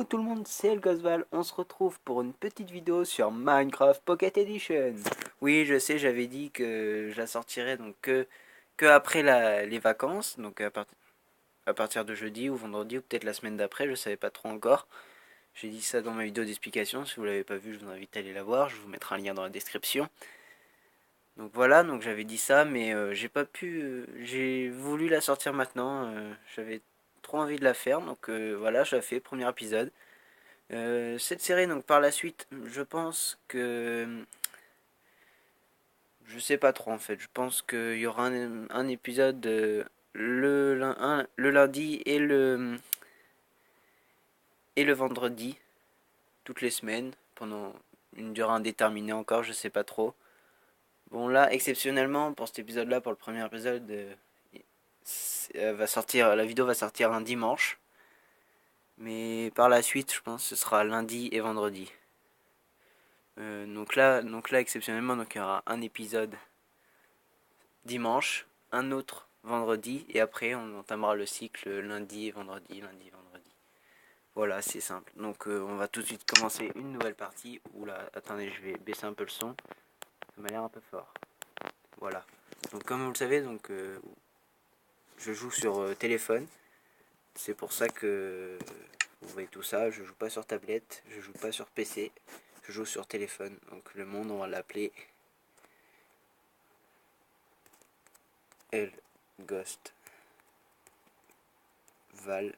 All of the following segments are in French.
tout le monde, c'est Elgosval, on se retrouve pour une petite vidéo sur Minecraft Pocket Edition. Oui, je sais, j'avais dit que je la sortirais donc que après les vacances, donc à partir de jeudi ou vendredi ou peut-être la semaine d'après, je savais pas trop encore. J'ai dit ça dans ma vidéo d'explication, si vous l'avez pas vu, je vous invite à aller la voir, je vous mettrai un lien dans la description. Donc voilà, donc j'avais dit ça, mais j'ai pas pu, j'ai voulu la sortir maintenant, j'avais trop envie de la faire, donc voilà, je la fais, premier épisode. Cette série, donc par la suite, je pense que. Je sais pas trop en fait. Je pense qu'il y aura un épisode le lundi et le vendredi, toutes les semaines, pendant une durée indéterminée encore, je sais pas trop. Bon, là, exceptionnellement, pour cet épisode-là, pour le premier épisode, la vidéo va sortir un dimanche. Mais par la suite, je pense que ce sera lundi et vendredi. Donc là, exceptionnellement, donc il y aura un épisode dimanche, un autre vendredi, et après on entamera le cycle lundi et vendredi, lundi et vendredi. Voilà, c'est simple. Donc on va tout de suite commencer une nouvelle partie. Oula, attendez, je vais baisser un peu le son. Ça m'a l'air un peu fort. Voilà. Donc comme vous le savez, donc je joue sur téléphone. C'est pour ça que vous voyez tout ça. Je joue pas sur tablette, je joue pas sur PC, je joue sur téléphone. Donc le monde, on va l'appeler El Ghost Val.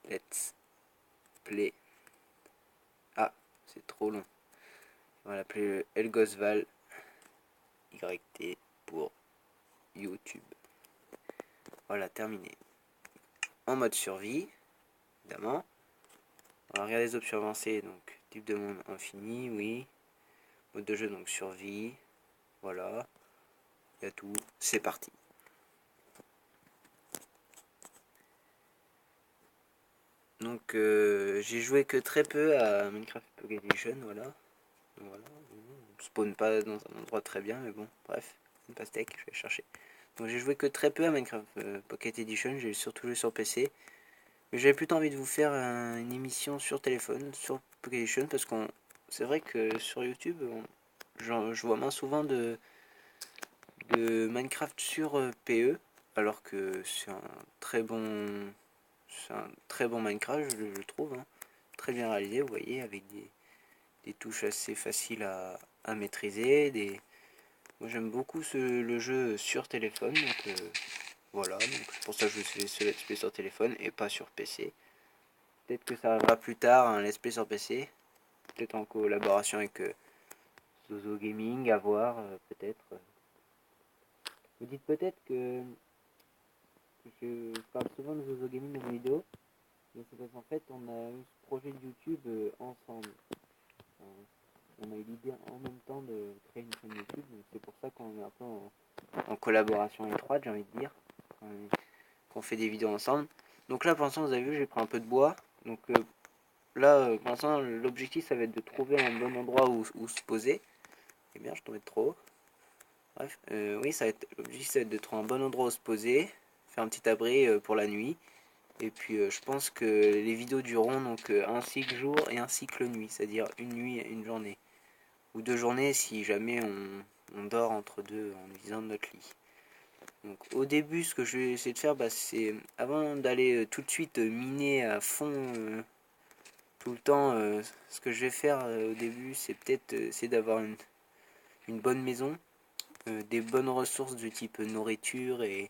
Let's play. Ah, c'est trop long. On va l'appeler Elgosval YT pour YouTube. Voilà, terminé. En mode survie, évidemment. On va regarder les options avancées, donc type de monde infini, oui. Mode de jeu, donc survie. Voilà. Il y a tout. C'est parti. Donc j'ai joué que très peu à Minecraft Pocket Edition, voilà. Voilà. On spawn pas dans un endroit très bien, mais bon, bref. Une pastèque, je vais chercher. Donc j'ai joué que très peu à Minecraft Pocket Edition, j'ai surtout joué sur PC. Mais j'avais plutôt envie de vous faire une émission sur téléphone, sur Pocket Edition, parce qu'on c'est vrai que sur YouTube, je vois moins souvent de Minecraft sur PE, alors que c'est un très bon Minecraft, je trouve, hein. Très bien réalisé, vous voyez, avec des touches assez faciles à maîtriser. Moi j'aime beaucoup le jeu sur téléphone, donc voilà, donc c'est pour ça que je fais ce let's play sur téléphone et pas sur PC. Peut-être que ça arrivera plus tard, un let's play sur PC, peut-être en collaboration avec Zozo Gaming, à voir, peut-être. Vous dites peut-être que je parle souvent de Zozo Gaming dans mes vidéos, mais c'est parce qu'en fait on a eu ce projet de YouTube ensemble. On a eu l'idée en même temps de créer une chaîne YouTube, donc c'est pour ça qu'on est un peu en collaboration étroite, j'ai envie de dire, qu'on fait des vidéos ensemble. Donc là pour l'instant vous avez vu, j'ai pris un peu de bois, donc là pour l'instant l'objectif ça va être de trouver un bon endroit où se poser. Eh bien je tombais de trop haut. Bref, oui, l'objectif ça va être de trouver un bon endroit où se poser, faire un petit abri pour la nuit. Et puis je pense que les vidéos dureront donc un cycle jour et un cycle nuit, c'est-à-dire une nuit et une journée. Ou deux journées si jamais on dort entre deux en utilisant notre lit. Donc au début ce que je vais essayer de faire, c'est avant d'aller tout de suite miner à fond tout le temps, ce que je vais faire au début c'est peut-être essayer d'avoir une bonne maison, des bonnes ressources du type nourriture et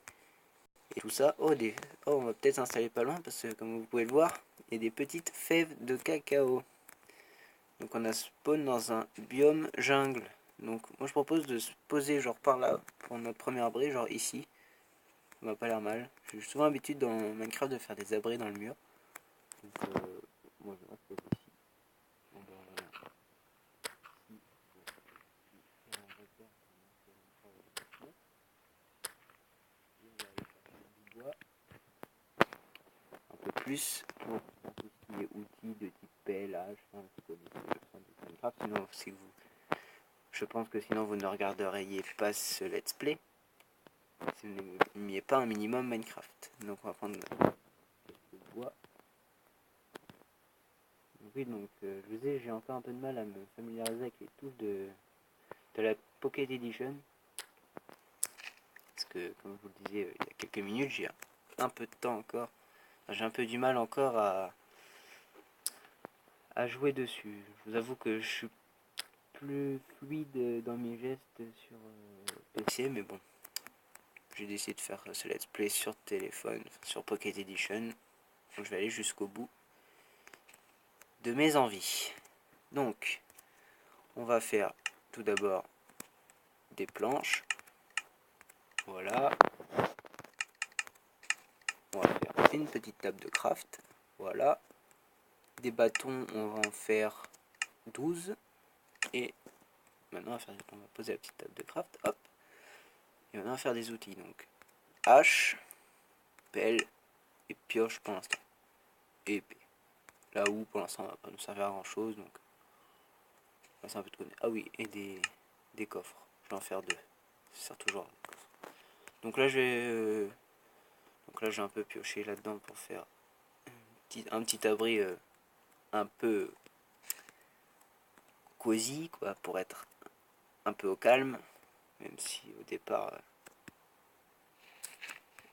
tout ça. Oh, on va peut-être s'installer pas loin parce que comme vous pouvez le voir, il y a des petites fèves de cacao. Donc on a spawn dans un biome jungle. Donc moi je propose de se poser genre par là pour notre premier abri, genre ici. Ça m'a pas l'air mal. J'ai souvent l'habitude dans Minecraft de faire des abris dans le mur. Donc moi je reste ici. Un peu plus pour tout ce qui est outils de type pelle, hache, enfin, vous connaissez Minecraft, sinon si vous je pense que sinon vous ne regarderiez pas ce let's play. Il n'y a pas un minimum Minecraft. Donc on va prendre le bois. Oui, donc je vous dis, j'ai encore un peu de mal à me familiariser avec les touches de la Pocket Edition. Parce que, comme je vous le disais il y a quelques minutes, j'ai un peu de temps encore. J'ai un peu du mal encore à jouer dessus. Je vous avoue que je suis plus fluide dans mes gestes sur PC, mais bon. J'ai décidé de faire ce let's play sur téléphone, sur Pocket Edition. Donc je vais aller jusqu'au bout de mes envies. Donc, on va faire tout d'abord des planches. Voilà. On va faire une petite table de craft. Voilà. Des bâtons, on va en faire 12. Et maintenant, on va poser la petite table de craft. Hop. Et maintenant, on va faire des outils. Donc, hache, pelle et pioche pour l'instant. Et épée. Là où, pour l'instant, on va pas nous servir à grand chose. Donc, c'est un peu de connaître. Ah oui, et des coffres. Je vais en faire 2. Ça sert toujours à des coffres. Donc là, j'ai un peu pioché là-dedans pour faire un petit abri un peu cosy, quoi, pour être un peu au calme, même si au départ,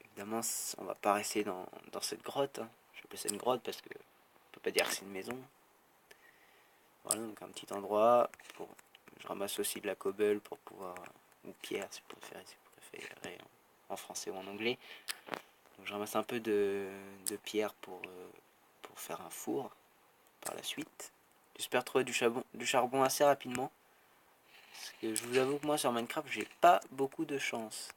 évidemment, on va pas rester dans cette grotte. Hein. Je appelle ça une grotte parce que on peut pas dire que c'est une maison. Voilà, donc un petit endroit. Je ramasse aussi de la cobble pour pouvoir, ou pierre si vous préférez en français ou en anglais. Donc je ramasse un peu de pierre pour faire un four par la suite. J'espère trouver du charbon assez rapidement. Parce que je vous avoue que moi sur Minecraft, j'ai pas beaucoup de chance.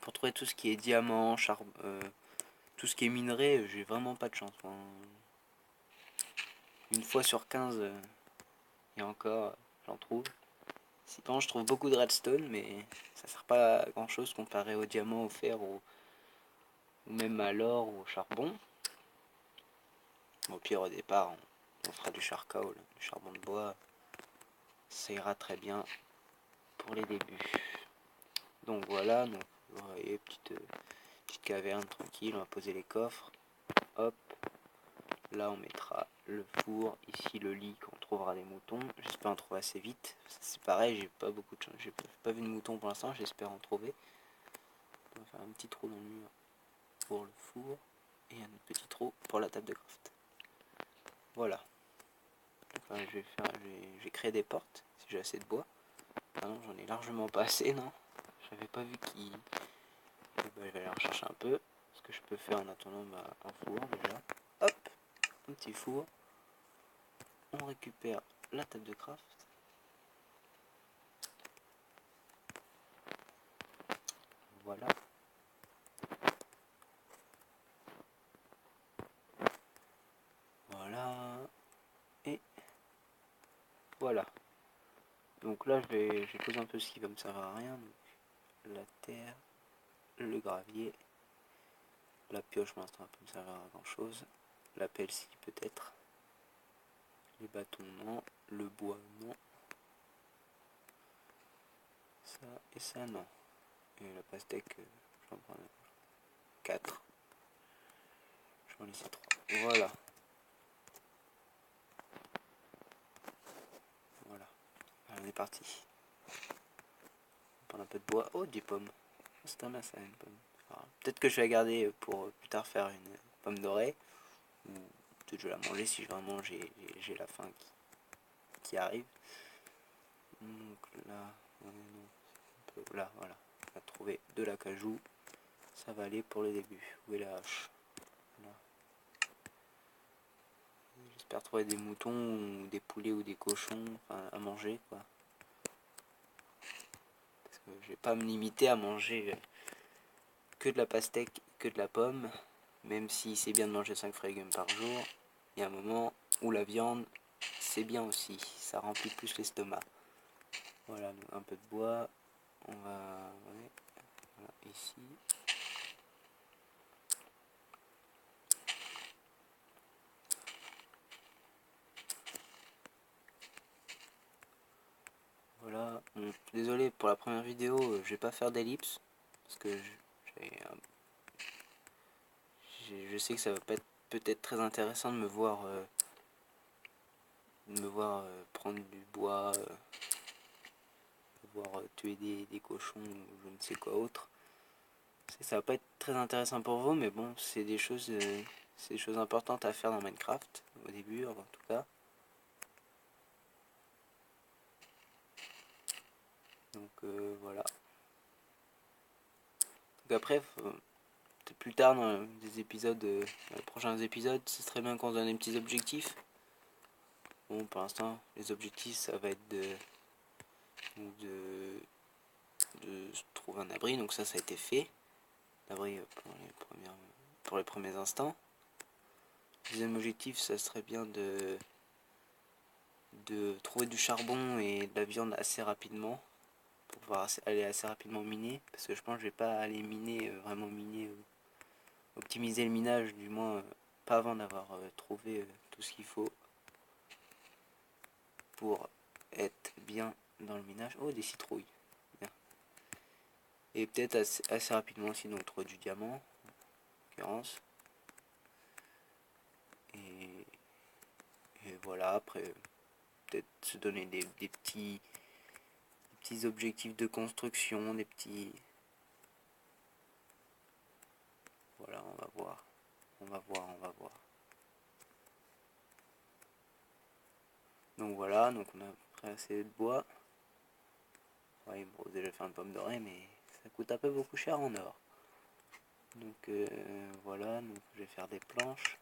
Pour trouver tout ce qui est diamant, tout ce qui est minerai, j'ai vraiment pas de chance. Enfin, une fois sur 15, et encore, j'en trouve. Sinon, je trouve beaucoup de redstone, mais ça sert pas à grand chose comparé au diamant, au fer, ou même à l'or ou au charbon. Au pire, au départ, on fera du charcoal, du charbon de bois. Ça ira très bien pour les débuts. Donc voilà, donc, vous voyez, petite caverne tranquille, on va poser les coffres. Hop, là on mettra le four, ici le lit qu'on trouvera des moutons. J'espère en trouver assez vite. C'est pareil, j'ai pas beaucoup de chance, j'ai pas vu de moutons pour l'instant, j'espère en trouver. On va faire un petit trou dans le mur pour le four et un petit trou pour la table de craft. Voilà. Enfin, je vais créer des portes si j'ai assez de bois. Ah non, j'en ai largement pas assez, non. J'avais pas vu qui. Bah, je vais aller en chercher un peu. Ce que je peux faire en attendant un four déjà. Hop, un petit four. On récupère la table de craft. Voilà. Voilà. Et voilà. Donc là, je pose un peu ce qui va me servir à rien. Donc, la terre, le gravier, la pioche, pour l'instant, peut me servir à grand chose. La pelle, si, peut-être. Les bâtons, non. Le bois, non. Ça et ça, non. Et la pastèque, j'en prends 4. Je vais en laisser 3. Voilà. Voilà. Allez, on est parti. On prend un peu de bois. Oh, des pommes. C'est pas mal ça, une pomme. Peut-être que je vais la garder pour plus tard faire une pomme dorée. Ou peut-être je vais la manger si vraiment j'ai la faim qui arrive. Donc là, là, voilà. On va trouver de l'acajou. Ça va aller pour le début. Où est la hache? Là. J'espère trouver des moutons, ou des poulets ou des cochons à manger, quoi. Parce que je vais pas me limiter à manger que de la pastèque, que de la pomme. Même si c'est bien de manger 5 fruits et légumes par jour, il y a un moment où la viande, c'est bien aussi. Ça remplit plus l'estomac. Voilà, donc un peu de bois. On va... Ouais, voilà, ici. voilà. Bon, désolé pour la première vidéo, je vais pas faire d'ellipse. Parce que je sais que ça va pas être peut-être très intéressant de me voir, prendre du bois, de voir tuer des cochons ou je ne sais quoi autre. Ça va pas être très intéressant pour vous, mais bon, c'est des choses importantes à faire dans Minecraft, au début en tout cas. Donc voilà. Donc après, plus tard dans des épisodes, dans les prochains épisodes, ce serait bien qu'on se donne des petits objectifs. Bon, pour l'instant, les objectifs, ça va être de trouver un abri, donc ça a été fait. L'abri pour les premiers instants. Le deuxième objectif, ça serait bien de trouver du charbon et de la viande assez rapidement, pour pouvoir aller assez rapidement miner, parce que je pense que je vais pas aller miner, vraiment miner, optimiser le minage, du moins pas avant d'avoir trouvé tout ce qu'il faut pour être bien dans le minage. Oh, des citrouilles. Bien. Et peut-être assez rapidement aussi, donc trouver du diamant, en l'occurrence. Et voilà, après, peut-être se donner des petits objectifs de construction, des petits... Voilà, on va voir. On va voir. Donc voilà, donc on a pris assez de bois. Ouais, bon, déjà faire une pomme dorée, mais ça coûte un peu beaucoup cher en or. Donc voilà, donc je vais faire des planches.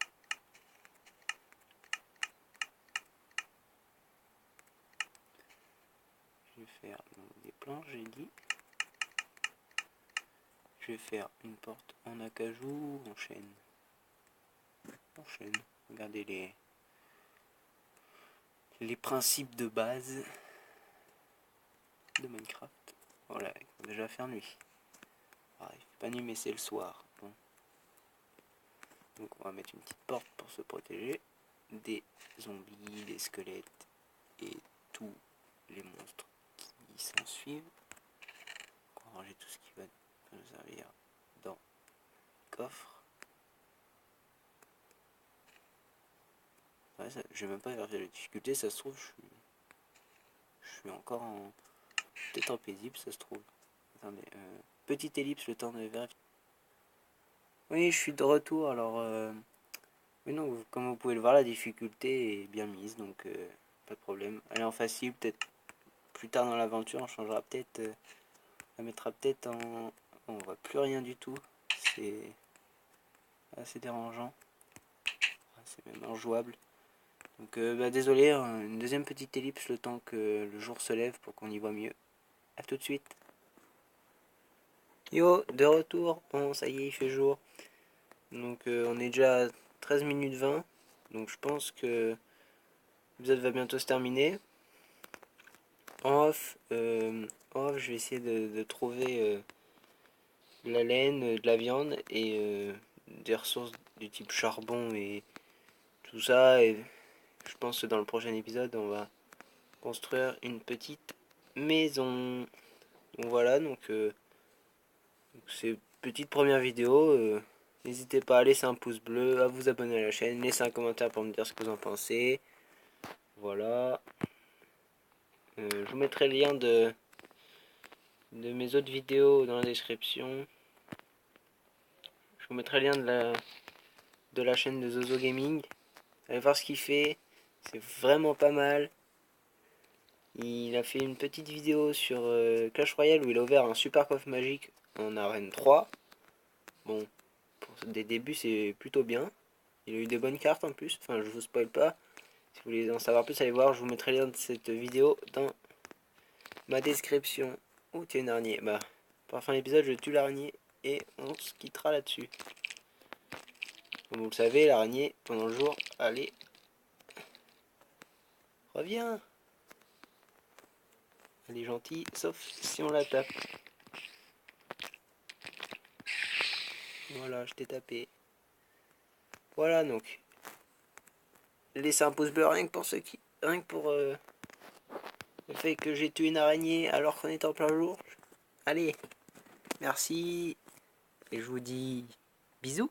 Je vais faire des planches, j'ai dit. Je vais faire une porte en acajou, en chêne. En chêne. Regardez les principes de base de Minecraft. Voilà, il faut déjà faire nuit. Ah, il fait pas nuit mais c'est le soir. Bon. Donc on va mettre une petite porte pour se protéger des zombies, des squelettes et tous les monstres qui s'en suivent. On va ranger tout ce qui va nous servir dans le coffre. Ouais, je vais même pas vérifier la difficulté, ça se trouve je suis encore en... peut-être en paisible, ça se trouve. Attendez, petite ellipse, le temps de vérifier. Oui, je suis de retour, alors... mais non, comme vous pouvez le voir, la difficulté est bien mise, donc pas de problème. Elle est en facile, peut-être plus tard dans l'aventure, on changera peut-être... on la mettra peut-être en... On voit plus rien du tout, c'est assez dérangeant. C'est même injouable. Donc désolé, une deuxième petite ellipse le temps que le jour se lève pour qu'on y voit mieux. A tout de suite. Yo, de retour. Bon, ça y est, il fait jour. Donc on est déjà à 13 minutes 20. Donc je pense que l'épisode va bientôt se terminer. En off, je vais essayer de trouver de la laine, de la viande et des ressources du type charbon et tout ça. Et je pense que dans le prochain épisode, on va construire une petite maison. Donc voilà, donc c'est une petite première vidéo. N'hésitez pas à laisser un pouce bleu, à vous abonner à la chaîne, laisser un commentaire pour me dire ce que vous en pensez. Voilà. Je vous mettrai le lien de mes autres vidéos dans la description. Je vous mettrai le lien de la chaîne de Zozo Gaming. Allez voir ce qu'il fait. C'est vraiment pas mal. Il a fait une petite vidéo sur Clash Royale où il a ouvert un super coffre magique en arène 3. Bon, pour des débuts c'est plutôt bien. Il a eu des bonnes cartes en plus. Enfin, je vous spoil pas. Si vous voulez en savoir plus, allez voir. Je vous mettrai le lien de cette vidéo dans ma description. Oh, tiens, une araignée. Bah, pour la fin de l'épisode, je tue l'araignée et on se quittera là-dessus. Comme vous le savez, l'araignée, pendant le jour, allez, reviens. Elle est gentille, sauf si on la tape. Voilà, je t'ai tapé. Voilà, donc. Laissez un pouce bleu rien que pour ceux qui... Rien que pour... le fait que j'ai tué une araignée alors qu'on est en plein jour. Allez, merci. Et je vous dis bisous.